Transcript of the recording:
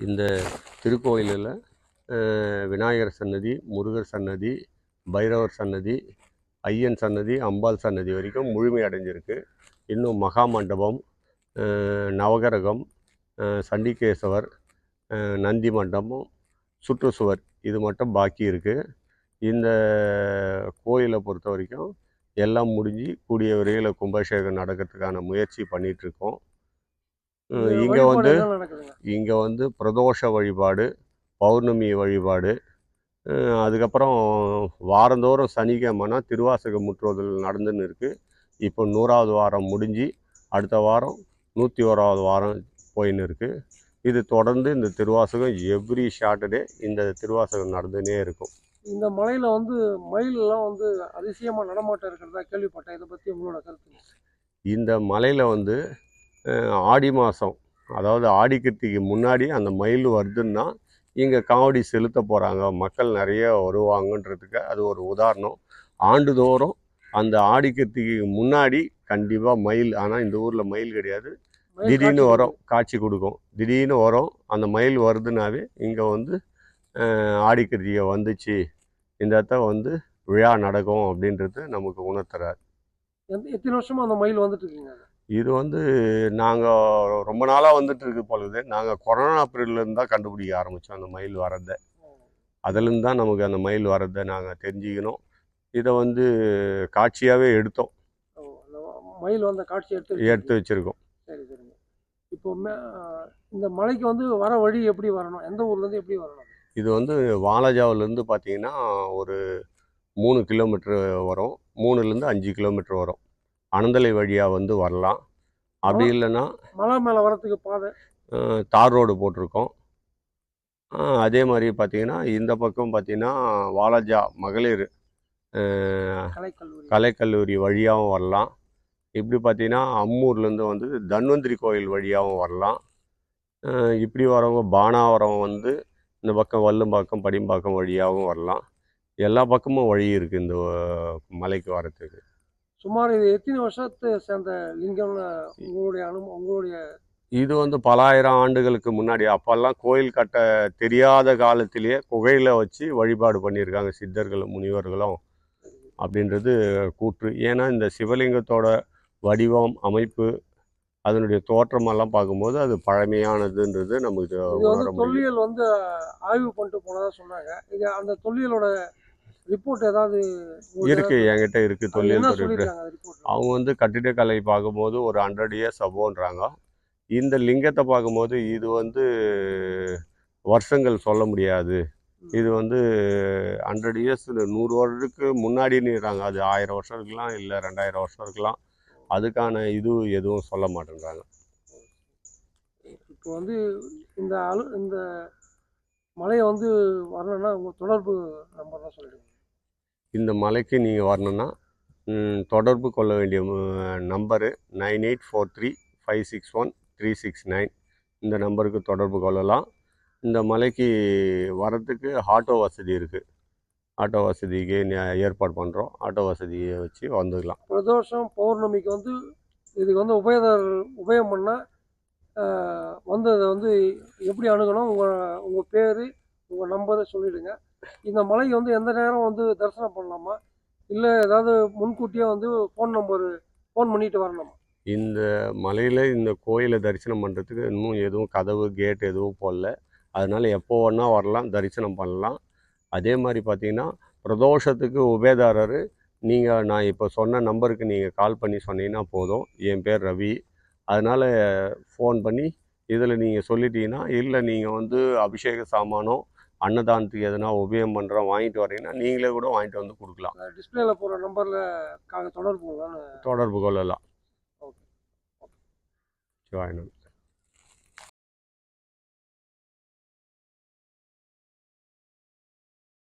இந்த திருக்கோயிலில் விநாயகர் சன்னதி, முருகர் சன்னதி, பைரவர் சன்னதி, ஐயன் சன்னதி, அம்பாள் சன்னதி வரைக்கும் முழுமை அடைஞ்சிருக்கு. இன்னும் மகா மண்டபம், நவகிரகம், சண்டிகேசவர், நந்தி மண்டபம், சுற்றுச்சுவர் இது மட்டும் பாக்கி இருக்குது. இந்த கோயிலை பொறுத்த வரைக்கும் எல்லாம் முடிஞ்சு கூடிய விரைவில் கும்பாபிஷேகம் நடக்கிறதுக்கான முயற்சி பண்ணிகிட்ருக்கோம். இங்கே வந்து பிரதோஷ வழிபாடு, பௌர்ணமி வழிபாடு, அதுக்கப்புறம் வாரந்தோறும் சனிக்கிழமைனா திருவாசக முற்றுதல் நடந்துன்னு இருக்குது. இப்போ 100வது வாரம் முடிஞ்சு அடுத்த வாரம் 101வது வாரம் போயின்னு இருக்குது. இது தொடர்ந்து இந்த திருவாசகம் எவ்ரி சாட்டர்டே இந்த திருவாசகம் நடந்துன்னே இருக்கும். இந்த மலையில் வந்து மயிலெல்லாம் வந்து அதிசயமாக நடமாட்டம் இருக்கிறதா கேள்விப்பட்டேன். இதை பற்றி உங்களோட கருத்து? இந்த மலையில் வந்து ஆடி மாதம், அதாவது ஆடி கிருத்திக்கு முன்னாடி அந்த மயில் வருதுன்னா இங்கே காவடி செலுத்த போகிறாங்க, மக்கள் நிறைய வருவாங்கன்றதுக்கு அது ஒரு உதாரணம். ஆண்டுதோறும் அந்த ஆடி கிருத்திக்கு முன்னாடி கண்டிப்பாக மயில், ஆனால் இந்த ஊரில் மயில் கிடையாது, திடீர்னு வரும், காட்சி கொடுக்கும். திடீர்னு வரும். அந்த மயில் வருதுனாவே இங்கே வந்து ஆடி கிருத்திகை வந்துச்சு, இந்த இடத்த வந்து விழா நடக்கும் அப்படின்றது நமக்கு உணர்த்துறாரு. எத்தனை வருஷமாக அந்த மயில் வந்துட்டு இருக்கீங்க? இது வந்து நாங்கள் ரொம்ப நாளாக வந்துட்டு இருக்கு பொழுது. நாங்கள் கொரோனா பீரியட்லேருந்து தான் கண்டுபிடிக்க ஆரம்பித்தோம் அந்த மயில் வரதை. அதுலேருந்து தான் நமக்கு அந்த மயில் வரதை நாங்கள் தெரிஞ்சுக்கணும். இதை வந்து காட்சியாகவே எடுத்தோம். மயில் வந்த காட்சி எடுத்து வச்சுருக்கோம். சரி சரிங்க. இப்போ இந்த மலைக்கு வந்து வர வழி எப்படி வரணும்? எந்த ஊர்லேருந்து எப்படி வரணும்? இது வந்து வாலாஜாவிலேருந்து பார்த்தீங்கன்னா ஒரு 3 கிலோமீட்ரு வரும், 3லேருந்து 5 கிலோமீட்டர் வரும். அனந்தலை வழியாக வந்து வரலாம். அப்படி இல்லைன்னா மலை மேலே வரத்துக்கு பாதை தார் ரோடு போட்டிருக்கோம். அதே மாதிரி பார்த்தீங்கன்னா இந்த பக்கம் பார்த்தீங்கன்னா வாலாஜா மகளிர் கலைக்கல்லூரி வழியாகவும் வரலாம். இப்படி பார்த்தீங்கன்னா அம்மூர்லேருந்து வந்து தன்வந்திரி கோயில் வழியாகவும் வரலாம். இப்படி வரவங்க பானாவரம் வந்து இந்த பக்கம் வல்லும்பாக்கம், படிம்பாக்கம் வழியாகவும் வரலாம். எல்லா பக்கமும் வழி இருக்குது இந்த மலைக்கு வரத்துக்கு. சுமார் இது எத்தனை வருஷத்தை சேர்ந்த லிங்கம்னு உங்களுடைய இது வந்து பல ஆயிரம் ஆண்டுகளுக்கு முன்னாடி, அப்போல்லாம் கோயில் கட்ட தெரியாத காலத்திலேயே குகையில் வச்சு வழிபாடு பண்ணியிருக்காங்க சித்தர்களும் முனிவர்களும் அப்படின்றது கூற்று. ஏன்னா இந்த சிவலிங்கத்தோட வடிவம், அமைப்பு, அதனுடைய தோற்றமெல்லாம் பார்க்கும்போது அது பழமையானதுன்றது நமக்கு தொல்லியல் வந்து ஆய்வு பண்ணிட்டு போனதாக சொன்னாங்க. இது அந்த தொல்லியலோட ரிப்போர்ட் ஏதாவது இருக்குது? என்கிட்ட இருக்குது தொல்லியல் ரிப்போர்ட். அவங்க வந்து கட்டிடக்கலை பார்க்கும்போது ஒரு 100 இயர்ஸ் அபோன்றாங்க. இந்த லிங்கத்தை பார்க்கும்போது இது வந்து வருஷங்கள் சொல்ல முடியாது, இது வந்து 100 இயர்ஸ் 100 வருடத்துக்கு முன்னாடின்னுறாங்க. அது 1000 வருஷம் இருக்கலாம், இல்லை 2000 வருஷம் இருக்கலாம். அதுக்கான இது எதுவும் சொல்ல மாட்டேன்றாங்க. இப்போ வந்து இந்த மலையை வந்து வரணும்னா உங்கள் தொடர்பு நம்பர்லாம் சொல்லிடுங்க. இந்த மலைக்கு நீங்கள் வரணுன்னா தொடர்பு கொள்ள வேண்டிய நம்பரு 9843561369. இந்த நம்பருக்கு தொடர்பு கொள்ளலாம். இந்த மலைக்கு வரத்துக்கு ஆட்டோ வசதி இருக்குது. ஆட்டோ வசதிக்கு ஏற்பாடு பண்ணுறோம். ஆட்டோ வசதியை வச்சு வந்துடலாம். பிரதோஷம் பௌர்ணமிக்கு வந்து இதுக்கு வந்து உபயம் பண்ணால் வந்து அதை வந்து எப்படி அணுகணும்? உங்கள் பேர், உங்கள் நம்பரை சொல்லிவிடுங்க. இந்த மலைக்கு வந்து எந்த நேரம் வந்து தரிசனம் பண்ணலாமா, இல்லை ஏதாவது முன்கூட்டியே வந்து ஃபோன் பண்ணிட்டு வரணுமா? இந்த மலையில் இந்த கோயிலை தரிசனம் பண்ணுறதுக்கு இன்னும் எதுவும் கதவு கேட் எதுவும் போடல. அதனால் எப்போ வேணா வரலாம், தரிசனம் பண்ணலாம். அதே மாதிரி பார்த்தீங்கன்னா பிரதோஷத்துக்கு உபயதாரர் நான் இப்போ சொன்ன நம்பருக்கு நீங்கள் கால் பண்ணி சொன்னீங்கன்னா போதும். என் பேர் ரவி. அதனால் ஃபோன் பண்ணி இதில் நீங்கள் சொல்லிட்டீங்கன்னா, இல்லை நீங்கள் வந்து அபிஷேக சாமானோ அன்னதானத்துக்கு எதனா உபயம் பண்ணுறோம் வாங்கிட்டு வரீங்கன்னா நீங்களே கூட வாங்கிட்டு வந்து கொடுக்கலாம். டிஸ்பிளேல போகிற நம்பரில் தொடர்பு கொள்ளலாம். ஓகே. சிவாயனம்.